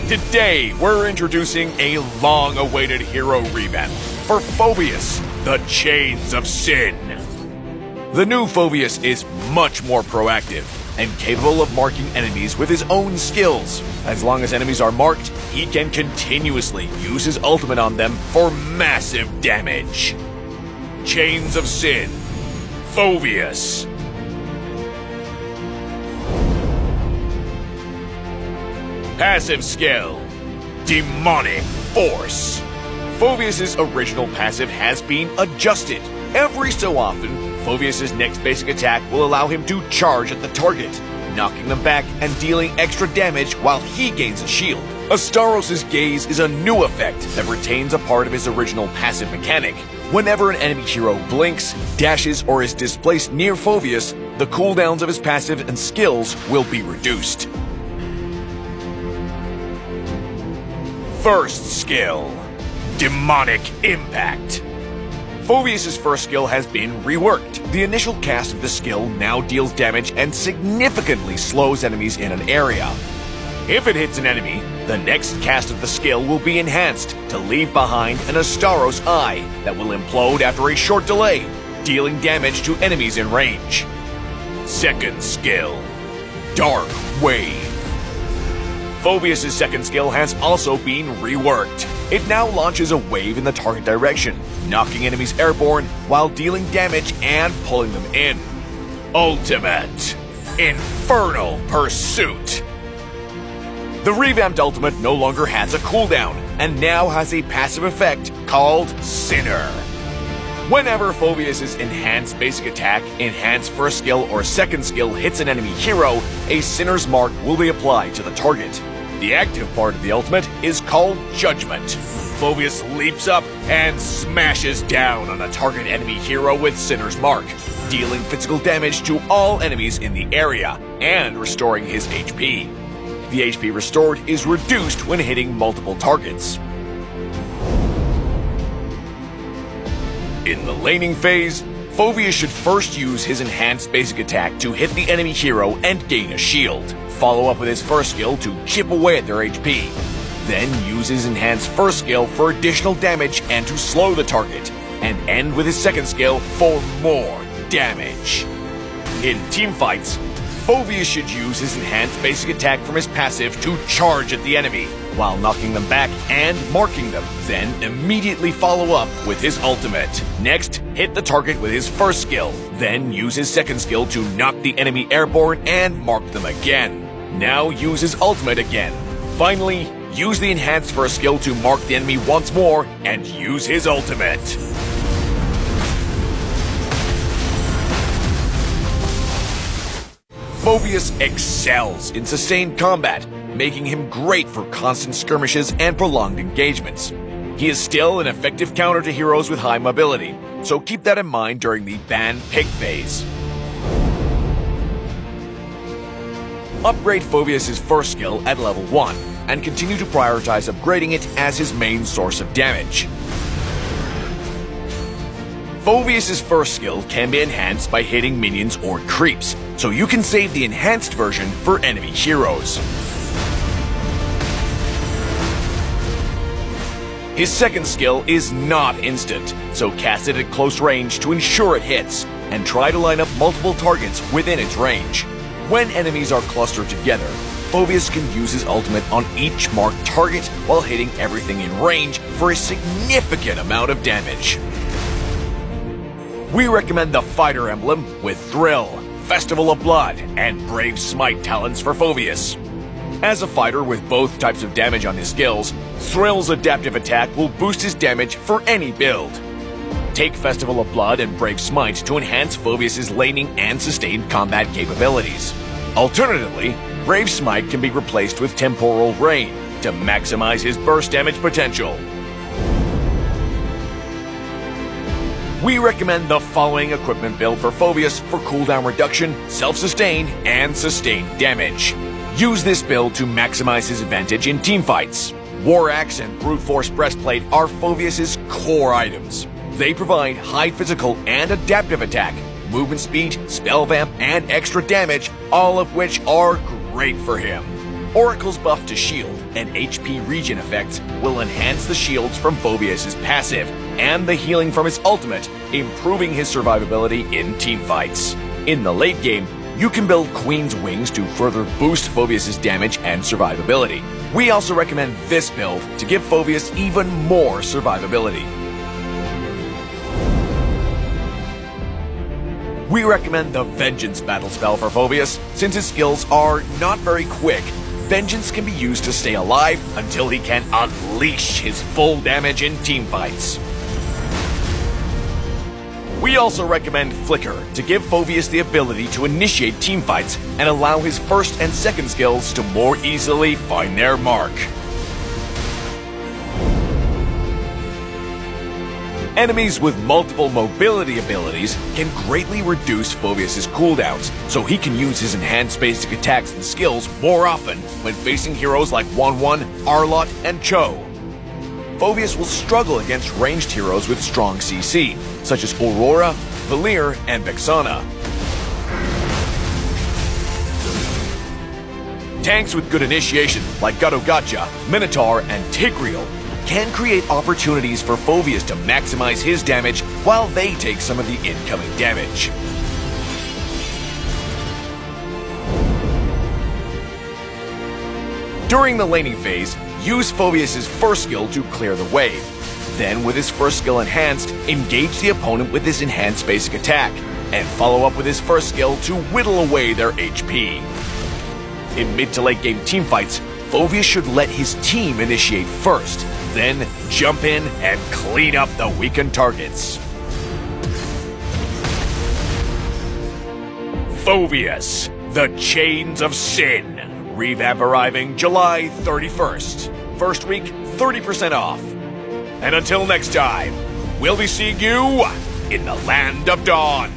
Today, we're introducing a long-awaited hero revamp for Phovues, the Chains of Sin. The new Phovues is much more proactive and capable of marking enemies with his own skills. As long as enemies are marked, he can continuously use his ultimate on them for massive damage. Chains of Sin, Phovues. Passive skill, Demonic Force. Phovues' original passive has been adjusted. Every so often, Phovues' next basic attack will allow him to charge at the target, knocking them back and dealing extra damage while he gains a shield. Astaros' Gaze is a new effect that retains a part of his original passive mechanic. Whenever an enemy hero blinks, dashes, or is displaced near Phovues, the cooldowns of his passive and skills will be reduced. First skill, Demonic Impact. Phovues' first skill has been reworked. The initial cast of the skill now deals damage and significantly slows enemies in an area. If it hits an enemy, the next cast of the skill will be enhanced to leave behind an Astaros Eye that will implode after a short delay, dealing damage to enemies in range. Second skill, Dark Wave. Phovues' second skill has also been reworked. It now launches a wave in the target direction, knocking enemies airborne while dealing damage and pulling them in. Ultimate, Infernal Pursuit. The revamped ultimate no longer has a cooldown, and now has a passive effect called Sinner. Whenever Phovues' enhanced basic attack, enhanced first skill, or second skill hits an enemy hero, a Sinner's mark will be applied to the target. The active part of the ultimate is called Judgment. Phovues leaps up and smashes down on a target enemy hero with Sinner's mark, dealing physical damage to all enemies in the area and restoring his HP. The HP restored is reduced when hitting multiple targets. In the laning phase, Phovues should first use his enhanced basic attack to hit the enemy hero and gain a shield. Follow up with his first skill to chip away at their HP. Then use his enhanced first skill for additional damage and to slow the target. And end with his second skill for more damage. In teamfights, Phovues should use his enhanced basic attack from his passive to charge at the enemy, while knocking them back and marking them. Then immediately follow up with his ultimate. Next, hit the target with his first skill. Then use his second skill to knock the enemy airborne and mark them again. Now use his ultimate again. Finally, use the enhanced first skill to mark the enemy once more and use his ultimate. Phovues excels in sustained combat, making him great for constant skirmishes and prolonged engagements. He is still an effective counter to heroes with high mobility, so keep that in mind during the ban pick phase. Upgrade Phovues' first skill at level 1, and continue to prioritize upgrading it as his main source of damage. Phovues' first skill can be enhanced by hitting minions or creeps, so you can save the enhanced version for enemy heroes. His second skill is not instant, so cast it at close range to ensure it hits, and try to line up multiple targets within its range. When enemies are clustered together, Phovues can use his ultimate on each marked target while hitting everything in range for a significant amount of damage. We recommend the Fighter Emblem with Thrill, Festival of Blood, and Brave Smite talents for Phovues. As a fighter with both types of damage on his skills, Thrill's adaptive attack will boost his damage for any build. Take Festival of Blood and Brave Smite to enhance Phovues' laning and sustained combat capabilities. Alternatively, Brave Smite can be replaced with Temporal Rain to maximize his burst damage potential. We recommend the following equipment build for Phovues for cooldown reduction, self-sustain, and sustained damage. Use this build to maximize his advantage in teamfights. War Axe and Brute Force Breastplate are Phovues' core items. They provide high physical and adaptive attack, movement speed, spell vamp, and extra damage, all of which are great for him. Oracle's buff to shield and HP regen effects will enhance the shields from Phovues' passive and the healing from his ultimate, improving his survivability in teamfights. In the late game, you can build Queen's Wings to further boost Phovues' damage and survivability. We also recommend this build to give Phovues even more survivability. We recommend the Vengeance battle spell for Phovues. Since his skills are not very quick, Vengeance can be used to stay alive until he can unleash his full damage in teamfights. We also recommend Flicker to give Phovues the ability to initiate teamfights and allow his first and second skills to more easily find their mark. Enemies with multiple mobility abilities can greatly reduce Phovues' cooldowns, so he can use his enhanced basic attacks and skills more often when facing heroes like Wanwan, Arlott, and Cho. Phovues will struggle against ranged heroes with strong CC, such as Aurora, Valir, and Vexana. Tanks with good initiation, like Gattogata, Minotaur, and Tigreal, can create opportunities for Phovues to maximize his damage while they take some of the incoming damage. During the laning phase, use Phovues' first skill to clear the wave. Then, with his first skill enhanced, engage the opponent with his enhanced basic attack, and follow up with his first skill to whittle away their HP. In mid to late game teamfights, Phovues should let his team initiate first, then jump in and clean up the weakened targets. Phovues, the Chains of Sin. Revamp arriving July 31st. First week, 30% off. And until next time, we'll be seeing you in the Land of Dawn.